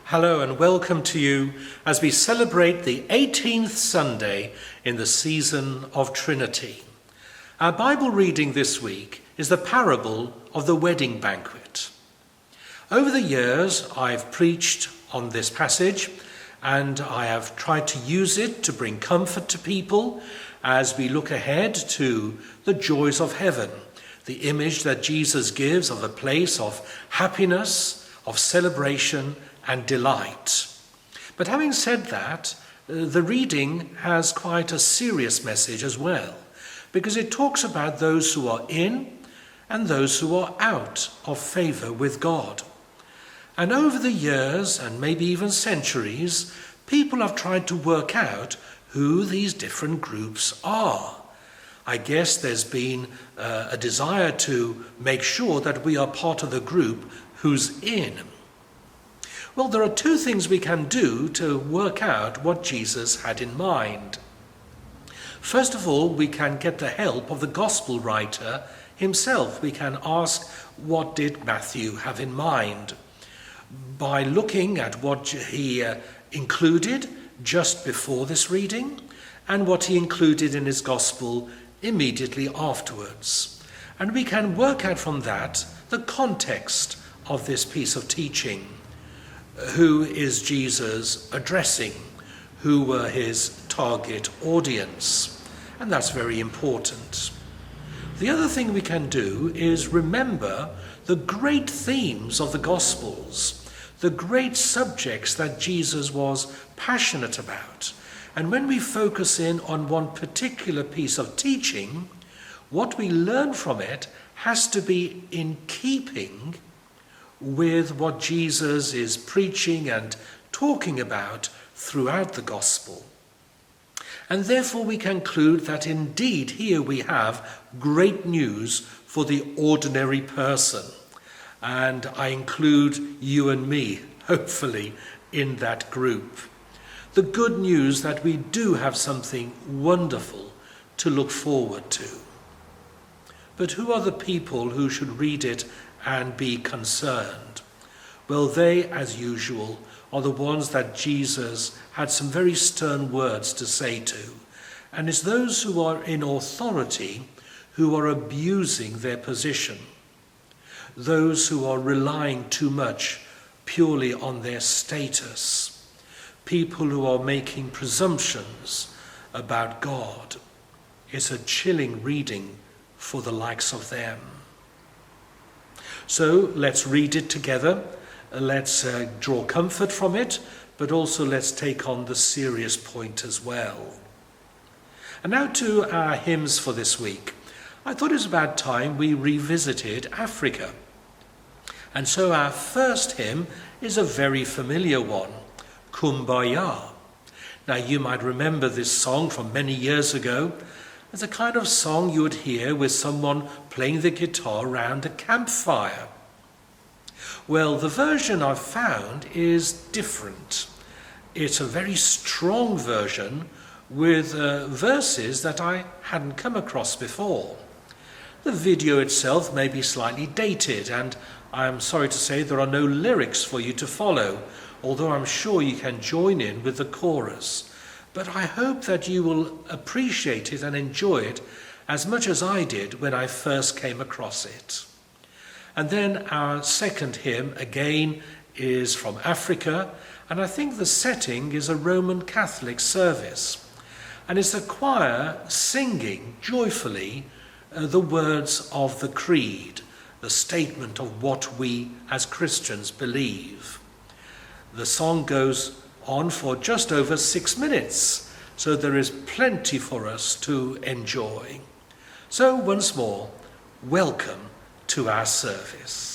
Hello and welcome to you as we celebrate the 18th Sunday in the season of Trinity. Our Bible reading this week is the parable of the wedding banquet. Over the years, I've preached on this passage and I have tried to use it to bring comfort to people as we look ahead to the joys of heaven, the image that Jesus gives of a place of happiness, of celebration and delight. But having said that, the reading has quite a serious message as well, because it talks about those who are in and those who are out of favor with God. And over the years, and maybe even centuries, people have tried to work out who these different groups are. I guess there's been a desire to make sure that we are part of the group who's in. Well, there are two things we can do to work out what Jesus had in mind. First of all, we can get the help of the gospel writer himself. We can ask, what did Matthew have in mind? By looking at what he included just before this reading and what he included in his gospel immediately afterwards. And we can work out from that the context of this piece of teaching. Who is Jesus addressing? Who were his target audience? And that's very important. The other thing we can do is remember the great themes of the Gospels, the great subjects that Jesus was passionate about. And when we focus in on one particular piece of teaching, what we learn from it has to be in keeping with what Jesus is preaching and talking about throughout the gospel. And therefore we conclude that indeed here we have great news for the ordinary person. And I include you and me, hopefully, in that group. The good news that we do have something wonderful to look forward to. But who are the people who should read it and be concerned? Well, they, as usual, are the ones that Jesus had some very stern words to say to. And it's those who are in authority who are abusing their position. Those who are relying too much purely on their status. People who are making presumptions about God. It's a chilling reading for the likes of them. So let's read it together, let's draw comfort from it, but also let's take on the serious point as well. And now to our hymns for this week. I thought it was about time we revisited Africa. And so our first hymn is a very familiar one, Kumbaya. Now you might remember this song from many years ago. It's a kind of song you would hear with someone playing the guitar around a campfire. Well, the version I've found is different. It's a very strong version with verses that I hadn't come across before. The video itself may be slightly dated, and I'm sorry to say there are no lyrics for you to follow, although I'm sure you can join in with the chorus. But I hope that you will appreciate it and enjoy it as much as I did when I first came across it. And then our second hymn, again, is from Africa, and I think the setting is a Roman Catholic service. And it's a choir singing joyfully the words of the creed, the statement of what we as Christians believe. The song goes on for just over 6 minutes, so there is plenty for us to enjoy. So once more, welcome to our service.